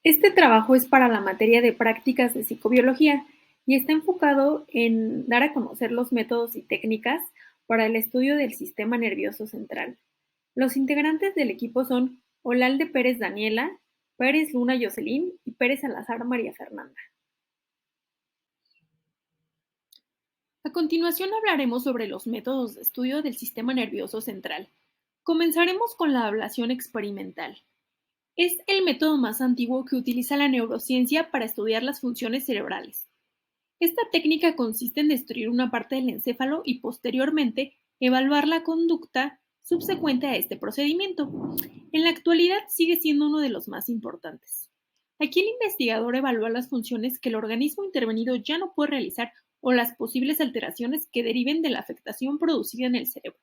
Este trabajo es para la materia de prácticas de psicobiología y está enfocado en dar a conocer los métodos y técnicas para el estudio del sistema nervioso central. Los integrantes del equipo son Olalde Pérez Daniela, Pérez Luna Jocelyn y Pérez Salazar María Fernanda. A continuación hablaremos sobre los métodos de estudio del sistema nervioso central. Comenzaremos con la ablación experimental. Es el método más antiguo que utiliza la neurociencia para estudiar las funciones cerebrales. Esta técnica consiste en destruir una parte del encéfalo y posteriormente evaluar la conducta subsecuente a este procedimiento. En la actualidad sigue siendo uno de los más importantes. Aquí el investigador evalúa las funciones que el organismo intervenido ya no puede realizar o las posibles alteraciones que deriven de la afectación producida en el cerebro.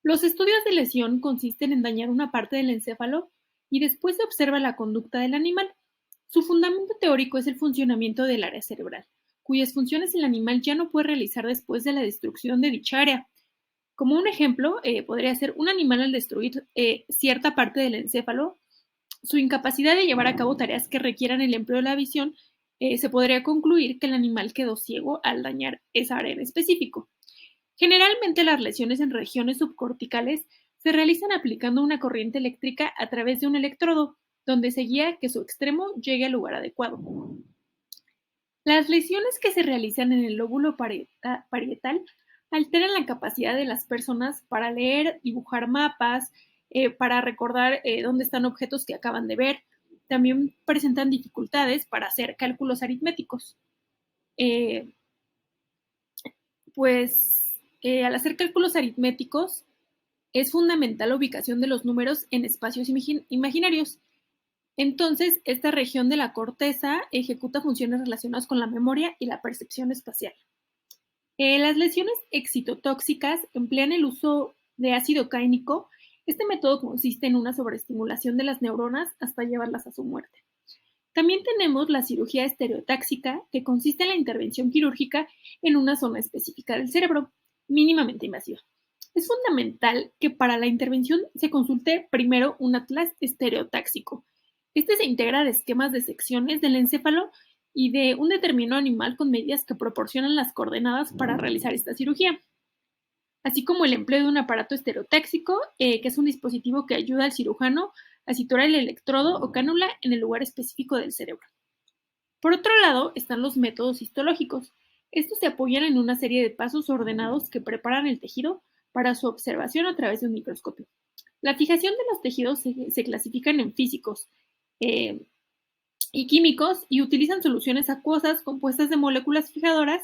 Los estudios de lesión consisten en dañar una parte del encéfalo y después se observa la conducta del animal. Su fundamento teórico es el funcionamiento del área cerebral, cuyas funciones el animal ya no puede realizar después de la destrucción de dicha área. Como un ejemplo, podría ser un animal al destruir cierta parte del encéfalo, su incapacidad de llevar a cabo tareas que requieran el empleo de la visión, se podría concluir que el animal quedó ciego al dañar esa área en específico. Generalmente las lesiones en regiones subcorticales se realizan aplicando una corriente eléctrica a través de un electrodo, donde se guía que su extremo llegue al lugar adecuado. Las lesiones que se realizan en el lóbulo parietal alteran la capacidad de las personas para leer, dibujar mapas, para recordar dónde están objetos que acaban de ver. También presentan dificultades para hacer cálculos aritméticos. Eh, al hacer cálculos aritméticos, es fundamental la ubicación de los números en espacios imaginarios. Entonces, esta región de la corteza ejecuta funciones relacionadas con la memoria y la percepción espacial. Las lesiones excitotóxicas emplean el uso de ácido cáinico. Este método consiste en una sobreestimulación de las neuronas hasta llevarlas a su muerte. También tenemos la cirugía estereotáxica, que consiste en la intervención quirúrgica en una zona específica del cerebro, mínimamente invasiva. Es fundamental que para la intervención se consulte primero un atlas estereotáxico. Este se integra de esquemas de secciones del encéfalo y de un determinado animal con medidas que proporcionan las coordenadas para realizar esta cirugía, así como el empleo de un aparato estereotáxico, que es un dispositivo que ayuda al cirujano a situar el electrodo o cánula en el lugar específico del cerebro. Por otro lado, están los métodos histológicos. Estos se apoyan en una serie de pasos ordenados que preparan el tejido para su observación a través de un microscopio. La fijación de los tejidos se clasifican en físicos y químicos y utilizan soluciones acuosas compuestas de moléculas fijadoras.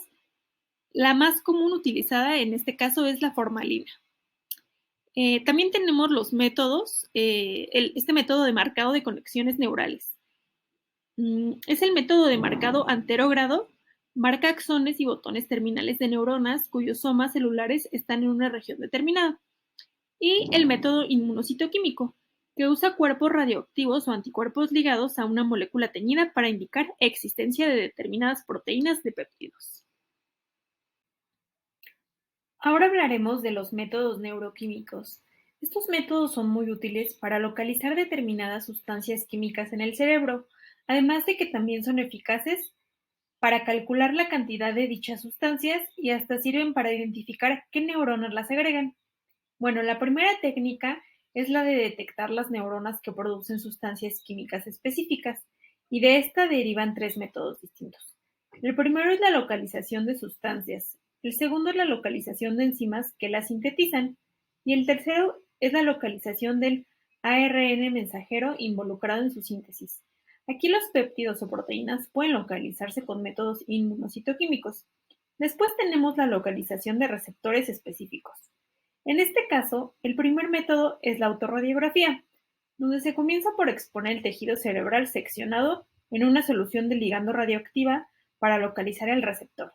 La más común utilizada en este caso es la formalina. También tenemos los métodos, este método de marcado de conexiones neurales. Es el método de marcado anterógrado, marca axones y botones terminales de neuronas cuyos somas celulares están en una región determinada. Y el método inmunocitoquímico, que usa cuerpos radioactivos o anticuerpos ligados a una molécula teñida para indicar existencia de determinadas proteínas de péptidos. Ahora hablaremos de los métodos neuroquímicos. Estos métodos son muy útiles para localizar determinadas sustancias químicas en el cerebro, además de que también son eficaces para calcular la cantidad de dichas sustancias y hasta sirven para identificar qué neuronas las agregan. Bueno, la primera técnica es la de detectar las neuronas que producen sustancias químicas específicas, y de esta derivan tres métodos distintos. El primero es la localización de sustancias, el segundo es la localización de enzimas que las sintetizan, y el tercero es la localización del ARN mensajero involucrado en su síntesis. Aquí los péptidos o proteínas pueden localizarse con métodos inmunocitoquímicos. Después tenemos la localización de receptores específicos. En este caso, el primer método es la autorradiografía, donde se comienza por exponer el tejido cerebral seccionado en una solución de ligando radioactiva para localizar el receptor.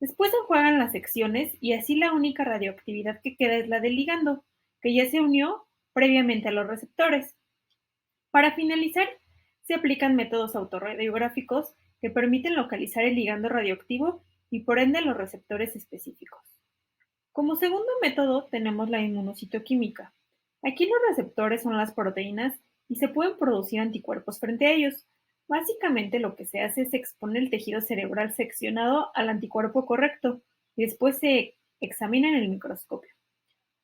Después se enjuagan las secciones y así la única radioactividad que queda es la del ligando, que ya se unió previamente a los receptores. Para finalizar, se aplican métodos autorradiográficos que permiten localizar el ligando radioactivo y por ende los receptores específicos. Como segundo método tenemos la inmunocitoquímica. Aquí los receptores son las proteínas y se pueden producir anticuerpos frente a ellos. Básicamente lo que se hace es exponer el tejido cerebral seccionado al anticuerpo correcto y después se examina en el microscopio.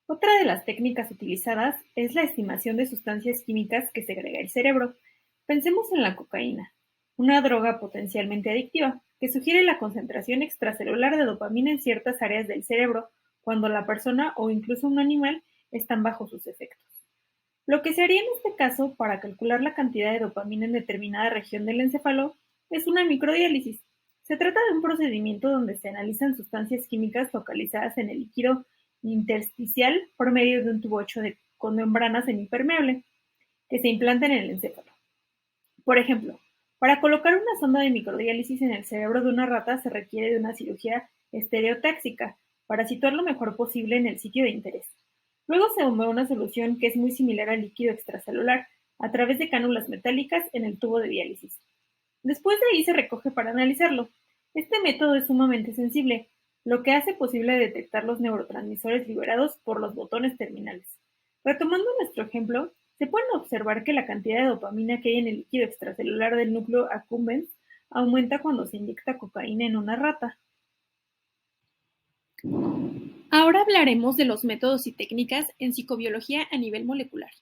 Otra de las técnicas utilizadas es la estimación de sustancias químicas que segrega el cerebro. Pensemos en la cocaína, una droga potencialmente adictiva, que sugiere la concentración extracelular de dopamina en ciertas áreas del cerebro cuando la persona o incluso un animal están bajo sus efectos. Lo que se haría en este caso para calcular la cantidad de dopamina en determinada región del encéfalo es una microdiálisis. Se trata de un procedimiento donde se analizan sustancias químicas localizadas en el líquido intersticial por medio de un tubo hecho con membrana semipermeable que se implanta en el encéfalo. Por ejemplo, para colocar una sonda de microdiálisis en el cerebro de una rata se requiere de una cirugía estereotáxica para situar lo mejor posible en el sitio de interés. Luego se bombea una solución que es muy similar al líquido extracelular a través de cánulas metálicas en el tubo de diálisis. Después de ahí se recoge para analizarlo. Este método es sumamente sensible, lo que hace posible detectar los neurotransmisores liberados por los botones terminales. Retomando nuestro ejemplo, se puede observar que la cantidad de dopamina que hay en el líquido extracelular del núcleo accumbens aumenta cuando se inyecta cocaína en una rata. Ahora hablaremos de los métodos y técnicas en psicobiología a nivel molecular.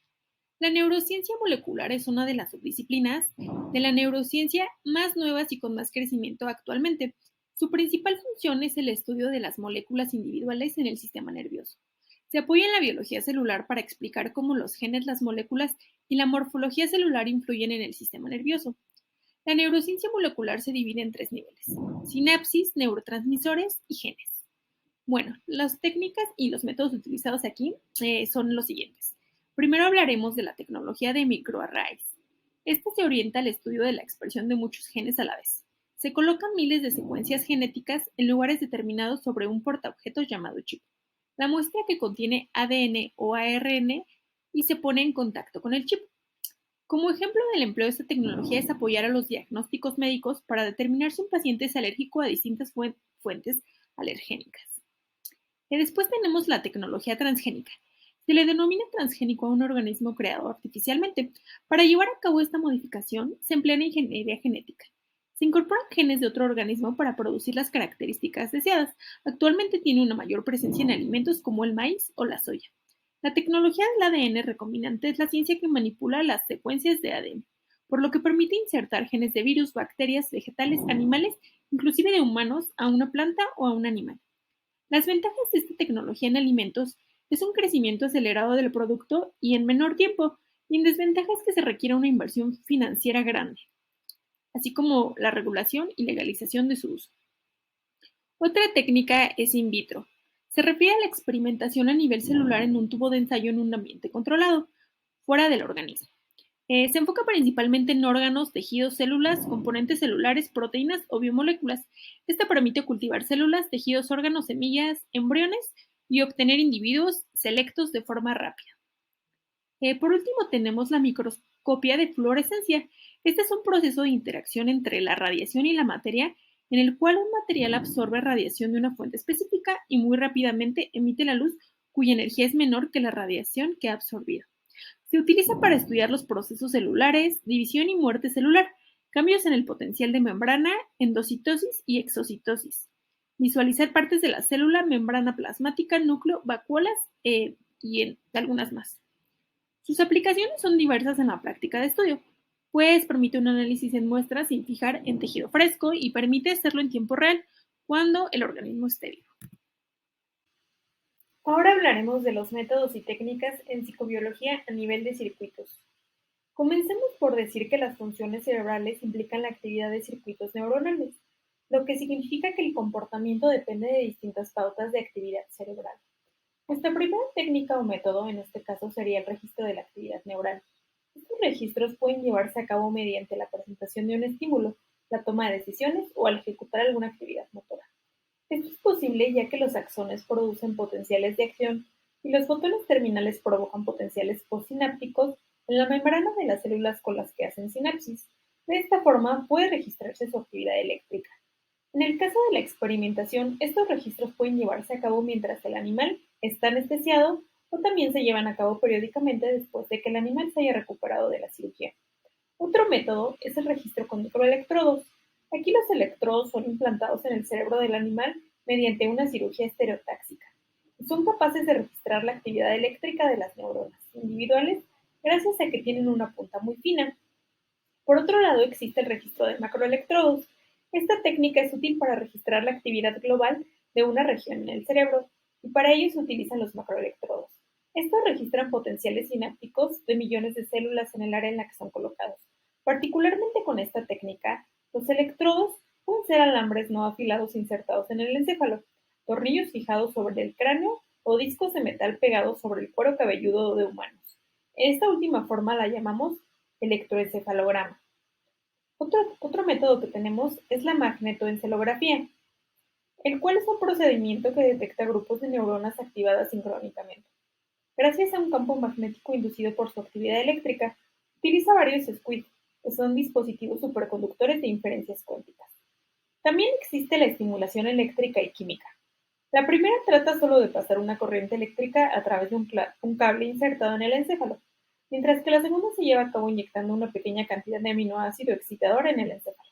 La neurociencia molecular es una de las subdisciplinas de la neurociencia más nuevas y con más crecimiento actualmente. Su principal función es el estudio de las moléculas individuales en el sistema nervioso. Se apoya en la biología celular para explicar cómo los genes, las moléculas y la morfología celular influyen en el sistema nervioso. La neurociencia molecular se divide en tres niveles: sinapsis, neurotransmisores y genes. Bueno, las técnicas y los métodos utilizados aquí son los siguientes. Primero hablaremos de la tecnología de microarrays. Esta se orienta al estudio de la expresión de muchos genes a la vez. Se colocan miles de secuencias genéticas en lugares determinados sobre un portaobjetos llamado chip. La muestra que contiene ADN o ARN y se pone en contacto con el chip. Como ejemplo del empleo de esta tecnología es apoyar a los diagnósticos médicos para determinar si un paciente es alérgico a distintas fuentes alergénicas. Y después tenemos la tecnología transgénica. Se le denomina transgénico a un organismo creado artificialmente. Para llevar a cabo esta modificación se emplea la ingeniería genética. Se incorporan genes de otro organismo para producir las características deseadas. Actualmente tiene una mayor presencia en alimentos como el maíz o la soya. La tecnología del ADN recombinante es la ciencia que manipula las secuencias de ADN, por lo que permite insertar genes de virus, bacterias, vegetales, animales, inclusive de humanos, a una planta o a un animal. Las ventajas de esta tecnología en alimentos es un crecimiento acelerado del producto y en menor tiempo, y en desventajas que se requiere una inversión financiera grande, así como la regulación y legalización de su uso. Otra técnica es in vitro. Se refiere a la experimentación a nivel celular en un tubo de ensayo en un ambiente controlado, fuera del organismo. Se enfoca principalmente en órganos, tejidos, células, componentes celulares, proteínas o biomoléculas. Esta permite cultivar células, tejidos, órganos, semillas, embriones y obtener individuos selectos de forma rápida. Por último, tenemos la microscopía de fluorescencia. Este es un proceso de interacción entre la radiación y la materia en el cual un material absorbe radiación de una fuente específica y muy rápidamente emite la luz cuya energía es menor que la radiación que ha absorbido. Se utiliza para estudiar los procesos celulares, división y muerte celular, cambios en el potencial de membrana, endocitosis y exocitosis, visualizar partes de la célula, membrana plasmática, núcleo, vacuolas y algunas más. Sus aplicaciones son diversas en la práctica de estudio, pues permite un análisis en muestras sin fijar en tejido fresco y permite hacerlo en tiempo real cuando el organismo esté vivo. Ahora hablaremos de los métodos y técnicas en psicobiología a nivel de circuitos. Comencemos por decir que las funciones cerebrales implican la actividad de circuitos neuronales, lo que significa que el comportamiento depende de distintas pautas de actividad cerebral. Nuestra primera técnica o método en este caso sería el registro de la actividad neural. Estos registros pueden llevarse a cabo mediante la presentación de un estímulo, la toma de decisiones o al ejecutar alguna actividad motora. Esto es posible ya que los axones producen potenciales de acción y los botones terminales provocan potenciales postsinápticos en la membrana de las células con las que hacen sinapsis. De esta forma puede registrarse su actividad eléctrica. En el caso de la experimentación, estos registros pueden llevarse a cabo mientras el animal está anestesiado o también se llevan a cabo periódicamente después de que el animal se haya recuperado de la cirugía. Otro método es el registro con microelectrodos. Aquí los electrodos son implantados en el cerebro del animal mediante una cirugía estereotáxica. Son capaces de registrar la actividad eléctrica de las neuronas individuales gracias a que tienen una punta muy fina. Por otro lado, existe el registro de macroelectrodos. Esta técnica es útil para registrar la actividad global de una región en el cerebro, y para ello se utilizan los macroelectrodos. Estos registran potenciales sinápticos de millones de células en el área en la que son colocados. Particularmente con esta técnica, los electrodos pueden ser alambres no afilados insertados en el encéfalo, tornillos fijados sobre el cráneo o discos de metal pegados sobre el cuero cabelludo de humanos. Esta última forma la llamamos electroencefalograma. Otro método que tenemos es la magnetoencefalografía, el cual es un procedimiento que detecta grupos de neuronas activadas sincrónicamente. Gracias a un campo magnético inducido por su actividad eléctrica, utiliza varios squid, que son dispositivos superconductores de inferencias cuánticas. También existe la estimulación eléctrica y química. La primera trata solo de pasar una corriente eléctrica a través de un cable insertado en el encéfalo, mientras que la segunda se lleva a cabo inyectando una pequeña cantidad de aminoácido excitador en el encéfalo.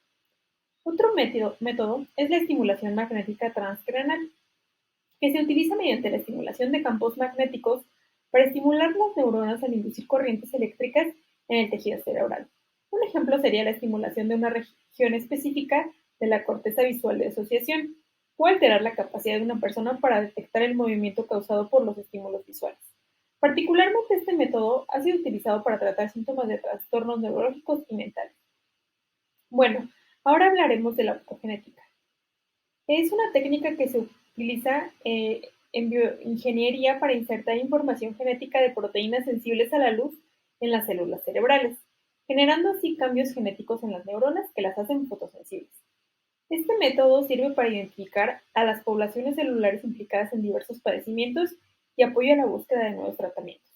Otro método es la estimulación magnética transcranial, que se utiliza mediante la estimulación de campos magnéticos para estimular las neuronas al inducir corrientes eléctricas en el tejido cerebral. Un ejemplo sería la estimulación de una región específica de la corteza visual de asociación, o alterar la capacidad de una persona para detectar el movimiento causado por los estímulos visuales. Particularmente este método ha sido utilizado para tratar síntomas de trastornos neurológicos y mentales. Bueno, ahora hablaremos de la optogenética. Es una técnica que se utiliza en bioingeniería para insertar información genética de proteínas sensibles a la luz en las células cerebrales, generando así cambios genéticos en las neuronas que las hacen fotosensibles. Este método sirve para identificar a las poblaciones celulares implicadas en diversos padecimientos y apoya la búsqueda de nuevos tratamientos.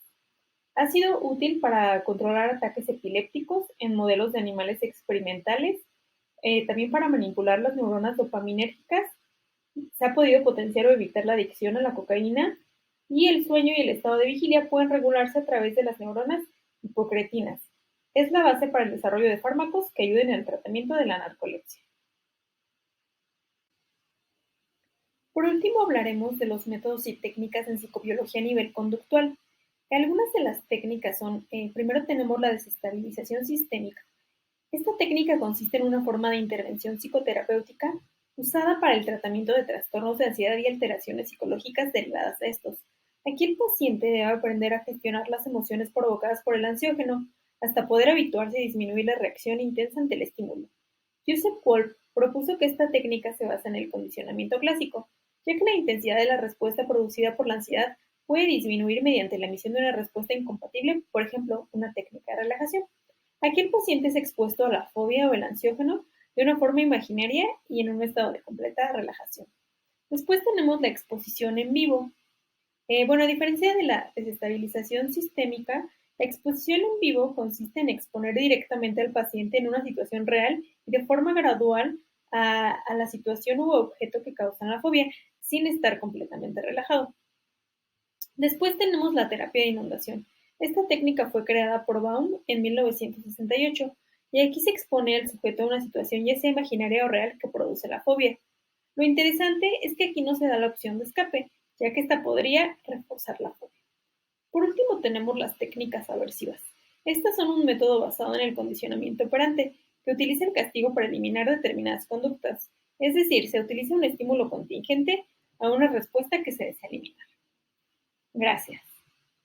Ha sido útil para controlar ataques epilépticos en modelos de animales experimentales, también para manipular las neuronas dopaminérgicas. Se ha podido potenciar o evitar la adicción a la cocaína, y el sueño y el estado de vigilia pueden regularse a través de las neuronas hipocretinas. Es la base para el desarrollo de fármacos que ayuden en el tratamiento de la narcolepsia. Por último, hablaremos de los métodos y técnicas en psicobiología a nivel conductual. Algunas de las técnicas son, primero tenemos la desestabilización sistémica. Esta técnica consiste en una forma de intervención psicoterapéutica usada para el tratamiento de trastornos de ansiedad y alteraciones psicológicas derivadas de estos. Aquí el paciente debe aprender a gestionar las emociones provocadas por el ansiógeno, hasta poder habituarse y disminuir la reacción intensa ante el estímulo. Joseph Wolf propuso que esta técnica se basa en el condicionamiento clásico, ya que la intensidad de la respuesta producida por la ansiedad puede disminuir mediante la emisión de una respuesta incompatible, por ejemplo, una técnica de relajación. Aquí el paciente es expuesto a la fobia o el ansiógeno de una forma imaginaria y en un estado de completa relajación. Después tenemos la exposición en vivo. A diferencia de la desestabilización sistémica, la exposición en vivo consiste en exponer directamente al paciente en una situación real y de forma gradual a la situación u objeto que causa la fobia, sin estar completamente relajado. Después tenemos la terapia de inundación. Esta técnica fue creada por Baum en 1968 y aquí se expone al sujeto a una situación ya sea imaginaria o real que produce la fobia. Lo interesante es que aquí no se da la opción de escape, ya que esta podría reforzar la fobia. Por último tenemos las técnicas aversivas. Estas son un método basado en el condicionamiento operante, que utiliza el castigo para eliminar determinadas conductas. Es decir, se utiliza un estímulo contingente a una respuesta que se